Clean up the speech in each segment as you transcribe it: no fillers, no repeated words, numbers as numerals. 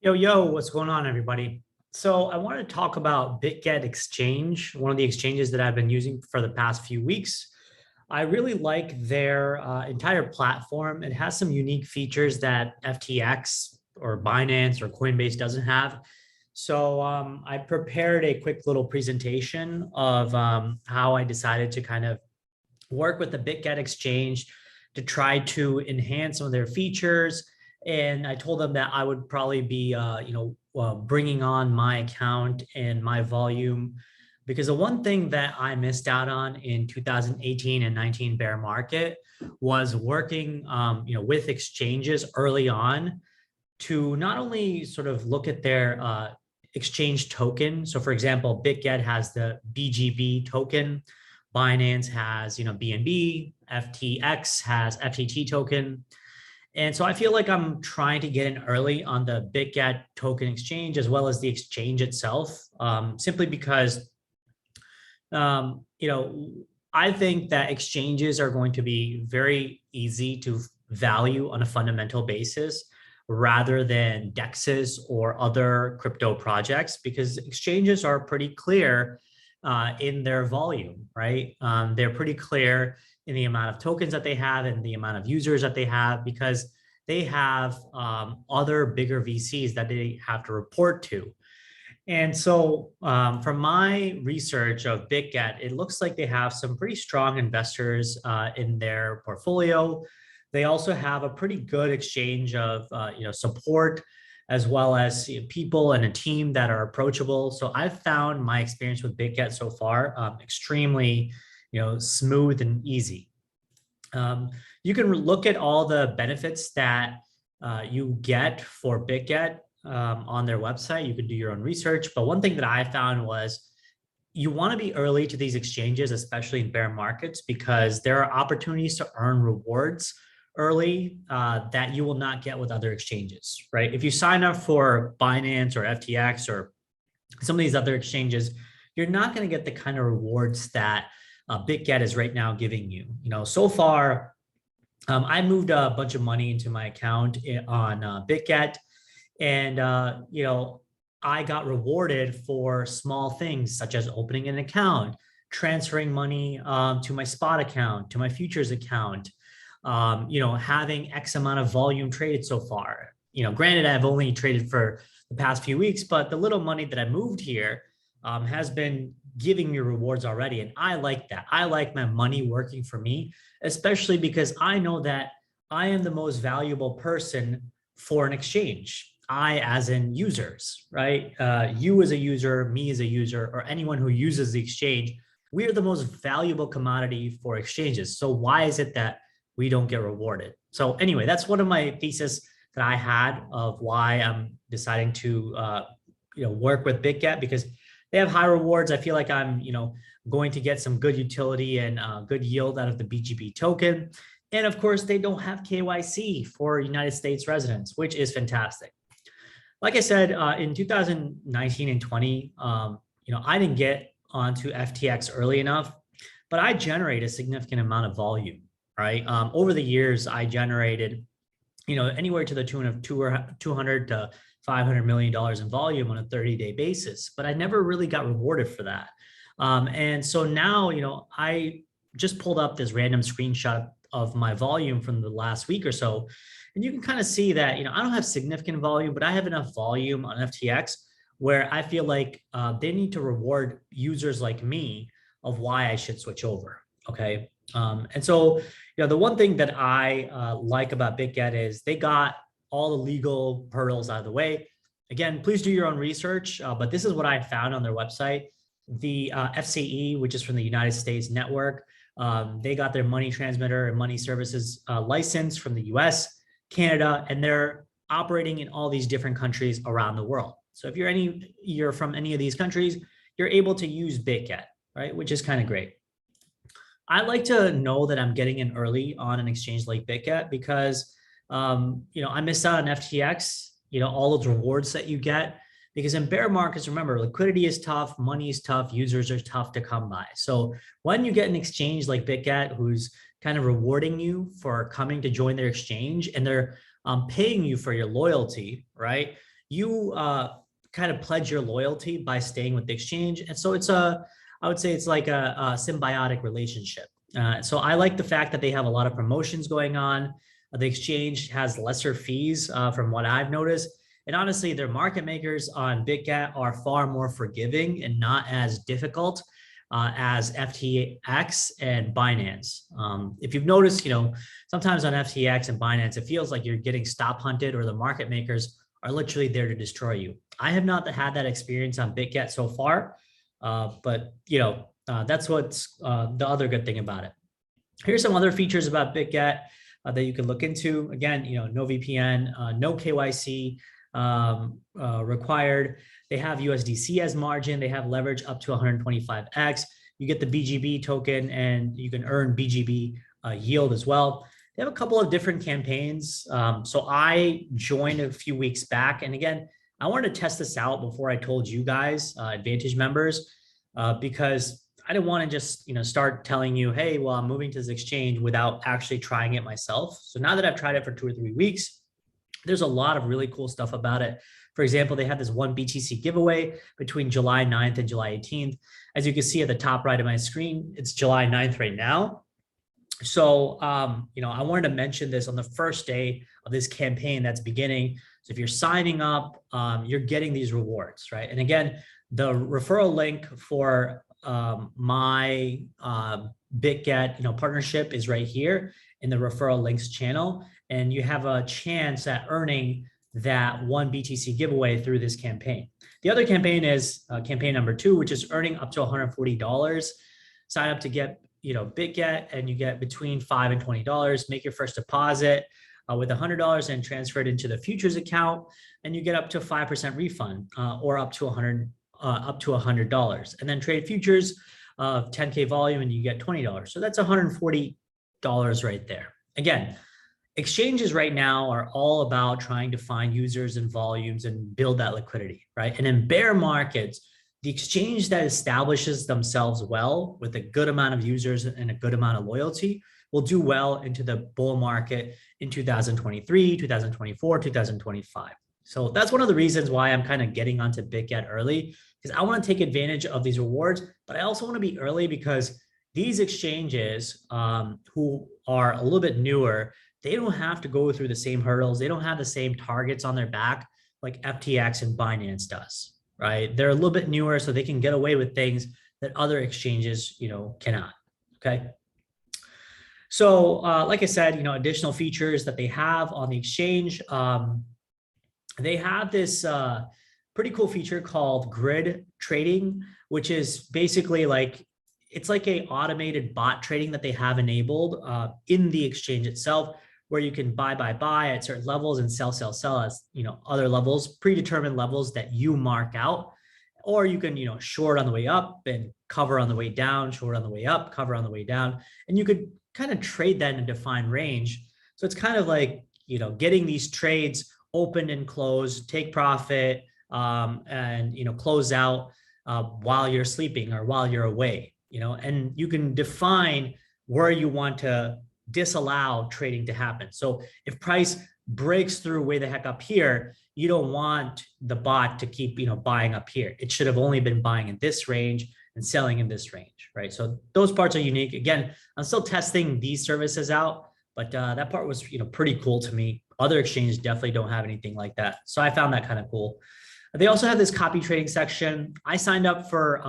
Yo, what's going on, everybody? So I want to talk about Bitget Exchange, one of the exchanges that I've been using for the past few weeks. I really like their entire platform. It has some unique features that FTX or Binance or Coinbase doesn't have. So I prepared a quick little presentation of how I decided to kind of work with the Bitget Exchange to try to enhance some of their features. And I told them that I would probably be, bringing on my account and my volume, because the one thing that I missed out on in 2018 and 19 bear market was working, with exchanges early on to not only sort of look at their exchange token. So, for example, Bitget has the BGB token. Binance has, BNB, FTX has FTT token. And so I feel like I'm trying to get in early on the Bitget token exchange as well as the exchange itself, simply because, um, you know, I think that exchanges are going to be very easy to value on a fundamental basis rather than DEXs or other crypto projects, because exchanges are pretty clear in their volume, right? They're pretty clear in the amount of tokens that they have and the amount of users that they have, because they have other bigger VCs that they have to report to. And so from my research of Bitget, it looks like they have some pretty strong investors in their portfolio. They also have a pretty good exchange of support, as well as people and a team that are approachable. So I've found my experience with Bitget so far extremely smooth and easy. You can look at all the benefits that you get for Bitget on their website. You can do your own research. But one thing that I found was you want to be early to these exchanges, especially in bear markets, because there are opportunities to earn rewards early that you will not get with other exchanges, right? If you sign up for Binance or FTX or some of these other exchanges, you're not going to get the kind of rewards that Bitget is right now giving you. So far, I moved a bunch of money into my account on Bitget, and I got rewarded for small things such as opening an account, transferring money to my spot account, to my futures account, having X amount of volume traded so far. Granted, I've only traded for the past few weeks, but the little money that I moved here has been giving me rewards already. And I like that. I like my money working for me, especially because I know that I am the most valuable person for an exchange. I, as in users, right? You as a user, me as a user, or anyone who uses the exchange, we are the most valuable commodity for exchanges. So why is it that we don't get rewarded? So anyway, that's one of my thesis that I had of why I'm deciding to work with Bitget, because they have high rewards. I feel like I'm going to get some good utility and good yield out of the BGB token. And of course, they don't have KYC for United States residents, which is fantastic. Like I said, in 2019 and 20, I didn't get onto FTX early enough, but I generated a significant amount of volume, right? Over the years, I generated, anywhere to the tune of 200 to $500 million in volume on a 30-day basis, but I never really got rewarded for that. And so now, I just pulled up this random screenshot of my volume from the last week or so. And you can kind of see that, I don't have significant volume, but I have enough volume on FTX where I feel like they need to reward users like me of why I should switch over. Okay. And so, the one thing that I like about Bitget is they got all the legal hurdles out of the way. Again, please do your own research, but this is what I found on their website. The FCE, which is from the United States network, they got their money transmitter and money services license from the US, Canada, and they're operating in all these different countries around the world. So if you're from any of these countries, you're able to use Bitget, right? Which is kind of great. I like to know that I'm getting in early on an exchange like Bitget because, I missed out on FTX, all those rewards that you get, because in bear markets, remember, liquidity is tough, money is tough, users are tough to come by. So when you get an exchange like Bitget, who's kind of rewarding you for coming to join their exchange, and they're paying you for your loyalty, right? you kind of pledge your loyalty by staying with the exchange. And so I would say it's like a symbiotic relationship. So I like the fact that they have a lot of promotions going on. The exchange has lesser fees from what I've noticed. And honestly, their market makers on Bitget are far more forgiving and not as difficult as FTX and Binance. If you've noticed, sometimes on FTX and Binance, it feels like you're getting stop hunted or the market makers are literally there to destroy you. I have not had that experience on Bitget so far, but that's what's the other good thing about it. Here's some other features about Bitget that you can look into. Again, no VPN, no KYC required. They have USDC as margin. They have leverage up to 125x. You get the BGB token and you can earn BGB yield as well. They have a couple of different campaigns. So I joined a few weeks back. And again, I wanted to test this out before I told you guys, Advantage members, because I didn't want to just start telling you, hey, well, I'm moving to this exchange without actually trying it myself. So now that I've tried it for 2 or 3 weeks, there's a lot of really cool stuff about it. For example, they have this one BTC giveaway between July 9th and July 18th. As you can see at the top right of my screen, it's July 9th right now. So, I wanted to mention this on the first day of this campaign that's beginning. So if you're signing up, you're getting these rewards, right? And again, the referral link for my Bitget, partnership is right here in the referral links channel. And you have a chance at earning that one BTC giveaway through this campaign. The other campaign is campaign number 2, which is earning up to $140. Sign up to get Bitget, and you get between $5 and $20. Make your first deposit with $100 and transfer it into the futures account, and you get up to 5% refund or up to $100. And then trade futures of 10K volume, and you get $20. So that's $140 right there. Again, exchanges right now are all about trying to find users and volumes and build that liquidity, right? And in bear markets, the exchange that establishes themselves well with a good amount of users and a good amount of loyalty will do well into the bull market in 2023, 2024, 2025. So that's one of the reasons why I'm kind of getting onto Bitget early, because I want to take advantage of these rewards, but I also want to be early because these exchanges who are a little bit newer, they don't have to go through the same hurdles. They don't have the same targets on their back like FTX and Binance does. Right? They're a little bit newer, so they can get away with things that other exchanges, cannot. Okay. So, like I said, additional features that they have on the exchange, they have this pretty cool feature called grid trading, which is basically it's like a automated bot trading that they have enabled in the exchange itself, where you can buy at certain levels and sell at other levels, predetermined levels that you mark out, or you can short on the way up and cover on the way down, short on the way up, cover on the way down, and you could kind of trade that in a defined range. So it's kind of like getting these trades opened and closed, take profit, and close out while you're sleeping or while you're away, and you can define where you want to disallow trading to happen. So if price breaks through way the heck up here, you don't want the bot to keep buying up here. It should have only been buying in this range and selling in this range, right? So those parts are unique. Again, I'm still testing these services out, but that part was pretty cool to me. Other exchanges definitely don't have anything like that, so I found that kind of cool. They also have this copy trading section. I signed up for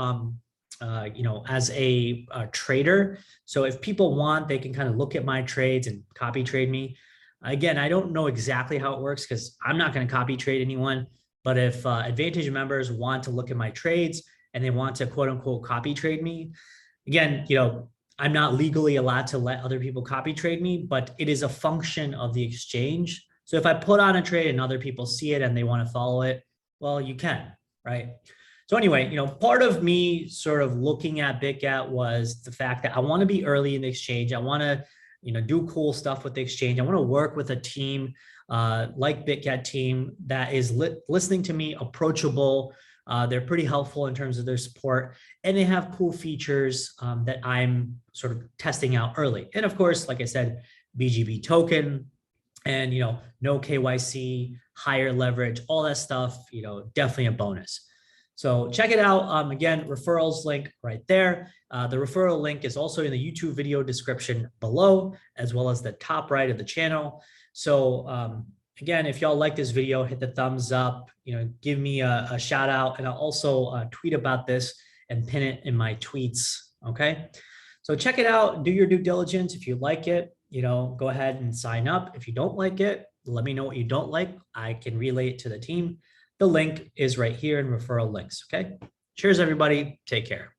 as a trader. So if people want, they can kind of look at my trades and copy trade me. Again, I don't know exactly how it works because I'm not going to copy trade anyone. But if Advantage members want to look at my trades and they want to quote unquote copy trade me, again, I'm not legally allowed to let other people copy trade me, but it is a function of the exchange. So if I put on a trade and other people see it and they want to follow it, well, you can, right? So anyway, part of me sort of looking at Bitget was the fact that I want to be early in the exchange. I want to, do cool stuff with the exchange. I want to work with a team like Bitget team that is listening to me, approachable. They're pretty helpful in terms of their support, and they have cool features that I'm sort of testing out early. And of course, like I said, BGB token, and no KYC, higher leverage, all that stuff, definitely a bonus. So check it out. Again, referrals link right there. The referral link is also in the YouTube video description below, as well as the top right of the channel. So again, if y'all like this video, hit the thumbs up, give me a shout out, and I'll also tweet about this and pin it in my tweets. Okay. So check it out, do your due diligence. If you like it, go ahead and sign up. If you don't like it, let me know what you don't like. I can relay it to the team. The link is right here in referral links. Okay. Cheers, everybody. Take care.